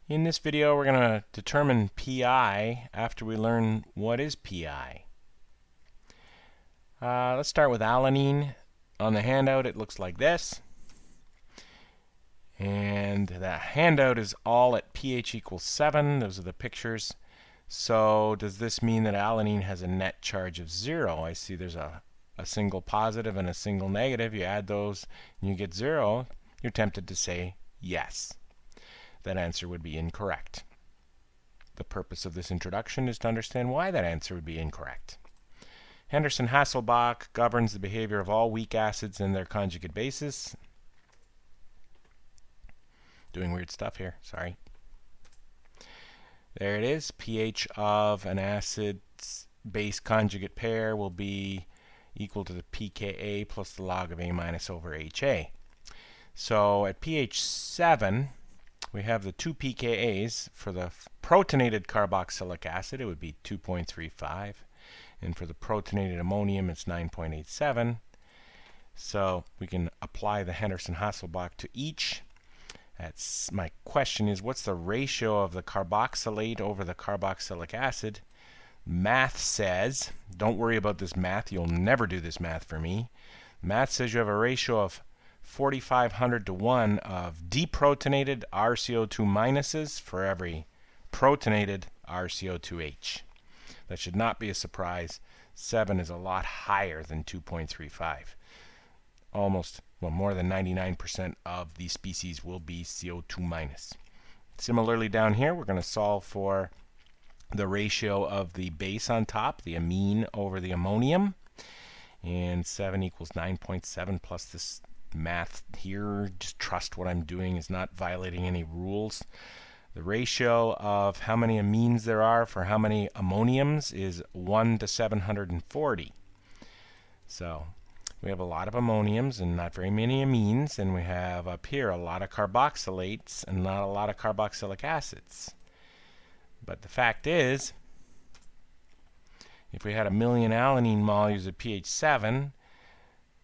In this video, we're going to determine PI after we learn what is PI. Let's start with alanine. On the handout, it looks like this. And the handout is all at pH equals 7. Those are the pictures. So does this mean that alanine has a net charge of 0? I see there's a single positive and a single negative. You add those and you get 0. You're tempted to say yes. That answer would be incorrect. The purpose of this introduction is to understand why that answer would be incorrect. Henderson-Hasselbalch governs the behavior of all weak acids and their conjugate bases. Doing weird stuff here, sorry. There it is. pH of an acid's base conjugate pair will be equal to the pKa plus the log of A minus over HA. So at pH 7, we have the two pKa's. For the protonated carboxylic acid, it would be 2.35. And for the protonated ammonium, it's 9.87. So we can apply the Henderson-Hasselbalch to each. My question is, what's the ratio of the carboxylate over the carboxylic acid? Math says, don't worry about this math, you'll never do this math for me. Math says you have a ratio of 4,500 to 1 of deprotonated RCO2 minuses for every protonated RCO2H. That should not be a surprise. 7 is a lot higher than 2.35. Almost, well, more than 99% of these species will be CO2 minus. Similarly down here, we're going to solve for the ratio of the base on top, the amine over the ammonium. And 7 equals 9.7 plus this math here. Just trust what I'm doing is not violating any rules. The ratio of how many amines there are for how many ammoniums is 1 to 740. So we have a lot of ammoniums and not very many amines, and we have up here a lot of carboxylates and not a lot of carboxylic acids. But the fact is, if we had 1 million alanine molecules at pH 7,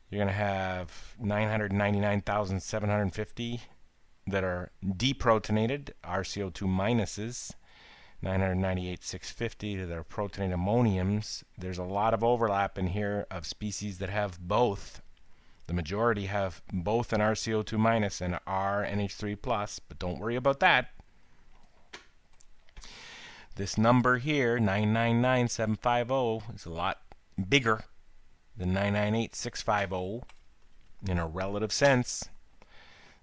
you're going to have 999,750 that are deprotonated, RCO2 minuses, 998,650 that are protonated ammoniums. There's a lot of overlap in here of species that have both. The majority have both an RCO2 minus and R NH3 plus, but don't worry about that. This number here, 999,750, is a lot bigger than 998,650 in a relative sense.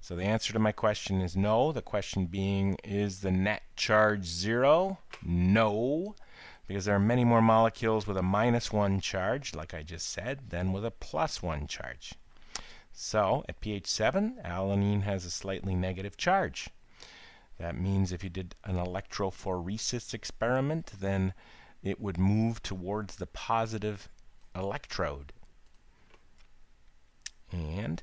So the answer to my question is no. The question being, is the net charge 0? No, because there are many more molecules with a -1 charge, like I just said, than with a +1 charge. So at pH 7, alanine has a slightly negative charge. That means if you did an electrophoresis experiment, then it would move towards the positive electrode. And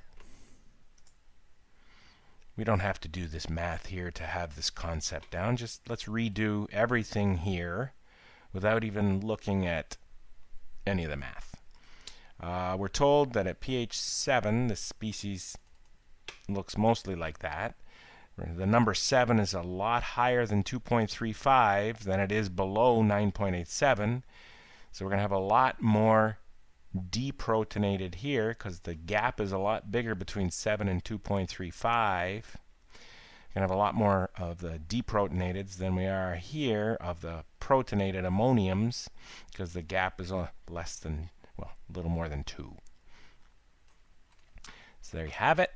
we don't have to do this math here to have this concept down. Just let's redo everything here without even looking at any of the math. We're told that at pH 7, the species looks mostly like that. The number 7 is a lot higher than 2.35 than it is below 9.87. So we're going to have a lot more deprotonated here because the gap is a lot bigger between 7 and 2.35. We're going to have a lot more of the deprotonateds than we are here of the protonated ammoniums because the gap is less than, well, a little more than 2. So there you have it.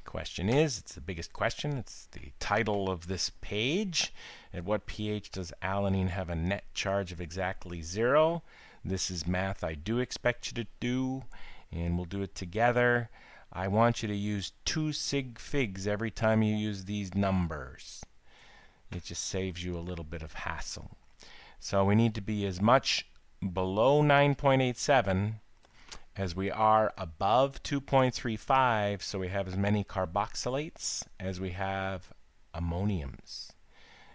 Question is, it's the biggest question, it's the title of this page. At what pH does alanine have a net charge of exactly 0? This is math I do expect you to do, and we'll do it together. I want you to use 2 sig figs every time you use these numbers. It just saves you a little bit of hassle. So we need to be as much below 9.87 as we are above 2.35, so we have as many carboxylates as we have ammoniums.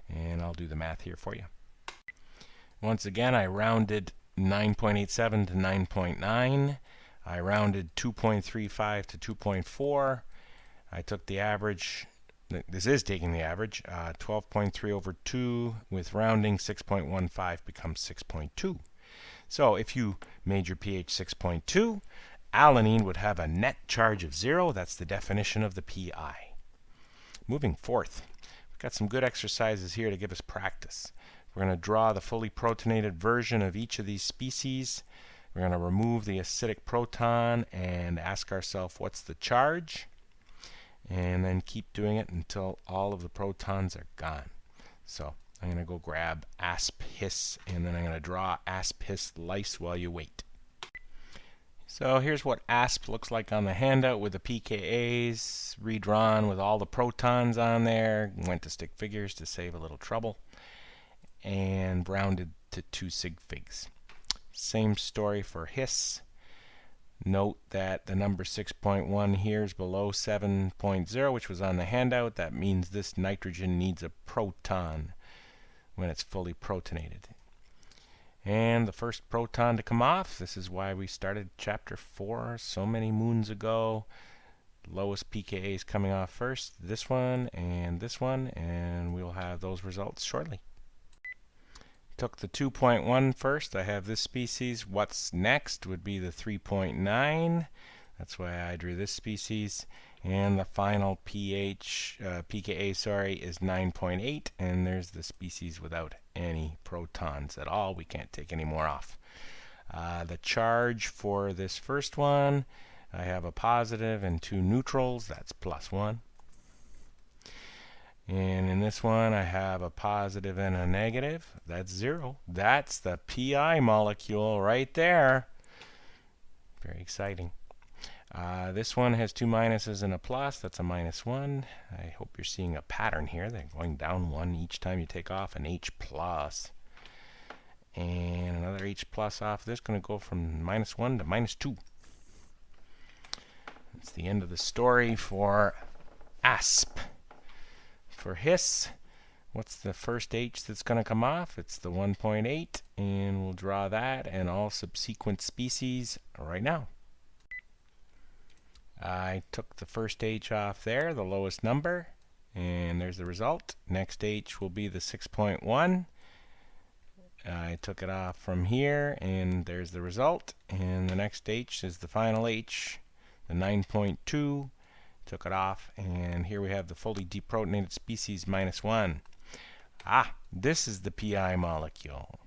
And I'll do the math here for you. Once again, I rounded 9.87 to 9.9. I rounded 2.35 to 2.4. I took the average this is taking the average. 12.3 over 2 with rounding, 6.15 becomes 6.2. So if you made your pH 6.2, alanine would have a net charge of 0. That's the definition of the PI. Moving forth, we've got some good exercises here to give us practice. We're going to draw the fully protonated version of each of these species. We're going to remove the acidic proton and ask ourselves what's the charge, and then keep doing it until all of the protons are gone. So I'm going to go grab asp-his, and then I'm going to draw asp-his lice while you wait. So here's what asp looks like on the handout with the pKa's redrawn with all the protons on there. Went to stick figures to save a little trouble, and rounded to 2 sig figs. Same story for his. Note that the number 6.1 here is below 7.0, which was on the handout. That means this nitrogen needs a proton when it's fully protonated. And the first proton to come off, this is why we started chapter 4 so many moons ago. Lowest pKa is coming off first, this one, and we'll have those results shortly. Took the 2.1 first. I have this species. What's next would be the 3.9. That's why I drew this species. And the final pKa, is 9.8. And there's the species without any protons at all. We can't take any more off. The charge for this first one, I have a positive and 2 neutrals. That's +1. And in this one, I have a positive and a negative. That's 0. That's the PI molecule right there. Very exciting. This one has 2 minuses and a plus. That's a -1. I hope you're seeing a pattern here. They're going down 1 each time you take off an H+. And another H+ off. This is going to go from -1 to -2. That's the end of the story for asp. For his, what's the first H that's going to come off? It's the 1.8, and we'll draw that and all subsequent species right now. I took the first H off there, the lowest number, and there's the result. Next H will be the 6.1. I took it off from here, and there's the result. And the next H is the final H, the 9.2. Took it off, and here we have the fully deprotonated species -1. This is the PI molecule.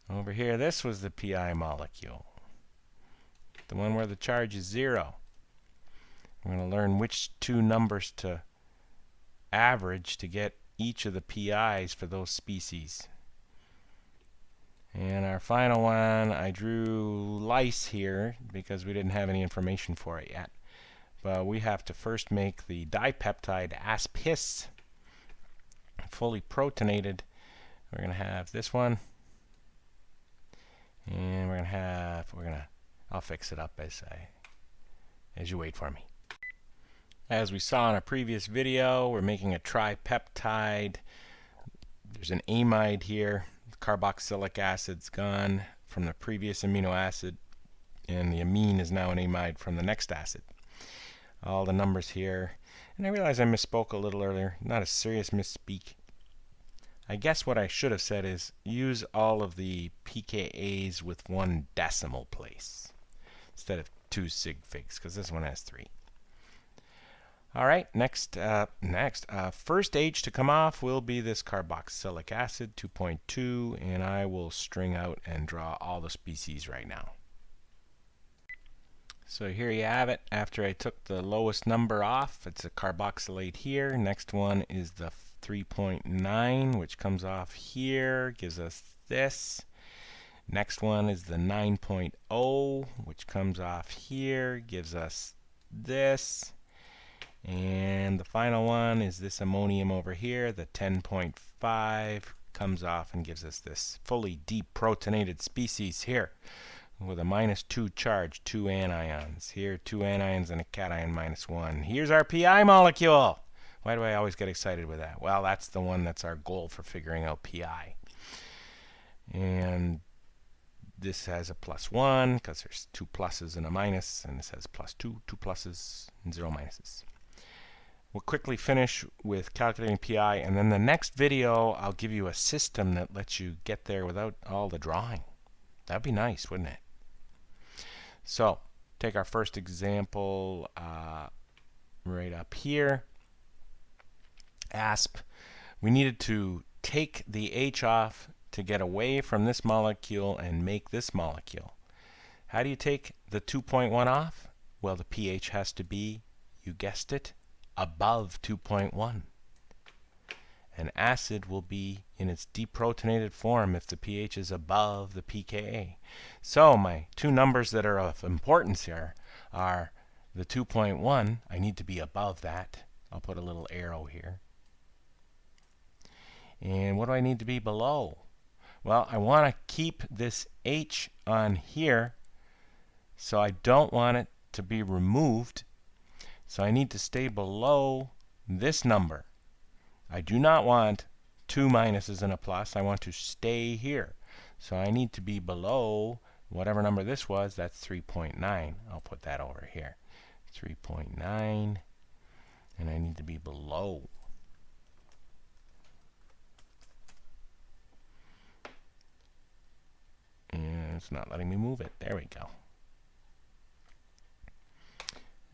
Over here, this was the PI molecule. The one where the charge is 0. We're going to learn which 2 numbers to average to get each of the PIs for those species. And our final one, I drew lice here because we didn't have any information for it yet. But we have to first make the dipeptide asp-his fully protonated. We're going to have this one, and I'll fix it up as you wait for me. As we saw in a previous video, we're making a tripeptide. There's an amide here. The carboxylic acid's gone from the previous amino acid, and the amine is now an amide from the next acid. All the numbers here. And I realize I misspoke a little earlier. Not a serious misspeak. I guess what I should have said is use all of the pKa's with 1 decimal place instead of 2 sig figs, because this one has 3. All right, next, first H to come off will be this carboxylic acid, 2.2, and I will string out and draw all the species right now. So here you have it. After I took the lowest number off, it's a carboxylate here. Next one is the 3.9, which comes off here, gives us this. Next one is the 9.0, which comes off here, gives us this. And the final one is this ammonium over here, the 10.5, comes off and gives us this fully deprotonated species here with a -2 charge, 2 anions. Here, 2 anions and a cation -1. Here's our PI molecule. Why do I always get excited with that? Well, that's the one that's our goal for figuring out PI. And this has a +1 because there's 2 pluses and a minus, and this has +2, 2 pluses and 0 minuses. We'll quickly finish with calculating PI, and then the next video I'll give you a system that lets you get there without all the drawing. That'd be nice, wouldn't it? So take our first example right up here. ASP. We needed to take the H off to get away from this molecule and make this molecule. How do you take the 2.1 off? Well, the pH has to be, you guessed it, above 2.1. An acid will be in its deprotonated form if the pH is above the pKa. So my two numbers that are of importance here are the 2.1. I need to be above that. I'll put a little arrow here. And what do I need to be below? Well, I want to keep this H on here, so I don't want it to be removed. So I need to stay below this number. I do not want two minuses and a plus. I want to stay here. So I need to be below whatever number this was. That's 3.9. I'll put that over here. 3.9. And I need to be below. And it's not letting me move it. There we go.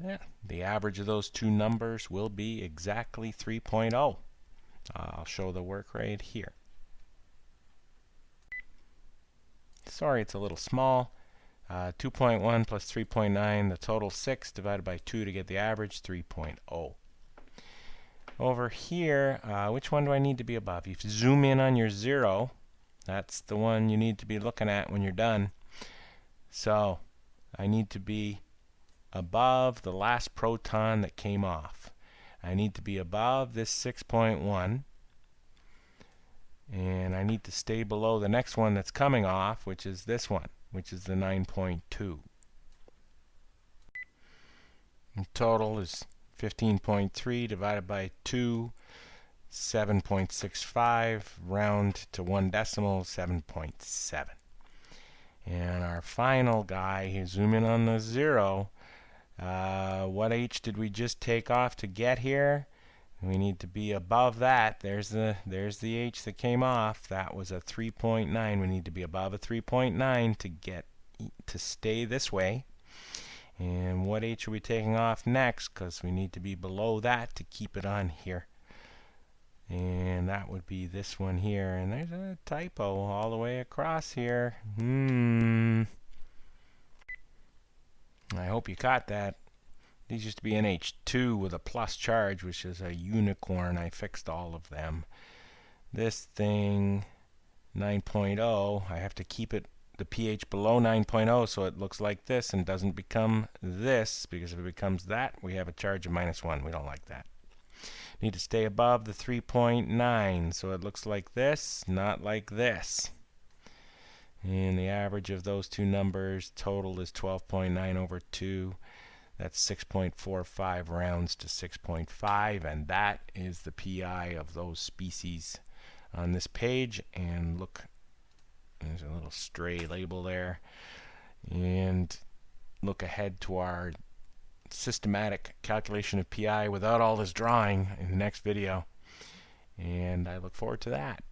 Yeah, the average of those two numbers will be exactly 3.0. I'll show the work right here. Sorry, it's a little small. 2.1 plus 3.9, the total 6 divided by 2 to get the average, 3.0. Over here, which one do I need to be above? If you zoom in on your 0, that's the one you need to be looking at when you're done. So I need to be above the last proton that came off. I need to be above this 6.1, and I need to stay below the next one that's coming off, which is this one, which is the 9.2. The total is 15.3 divided by 2, 7.65, round to 1 decimal, 7.7. And our final guy, here, zoom in on the 0. What H did we just take off to get here? We need to be above that. There's the H that came off. That was a 3.9. We need to be above a 3.9 to get to stay this way. And what H are we taking off next? Because we need to be below that to keep it on here. And that would be this one here. And there's a typo all the way across here. I hope you caught that. These used to be NH2 with a plus charge, which is a unicorn. I fixed all of them. This thing, 9.0, I have to keep it the pH below 9.0 so it looks like this and doesn't become this, because if it becomes that, we have a charge of -1. We don't like that. Need to stay above the 3.9 so it looks like this, not like this. And the average of those two numbers total is 12.9 over 2. That's 6.45, rounds to 6.5, and that is the PI of those species on this page. And look, there's a little stray label there. And look ahead to our systematic calculation of PI without all this drawing in the next video. And I look forward to that.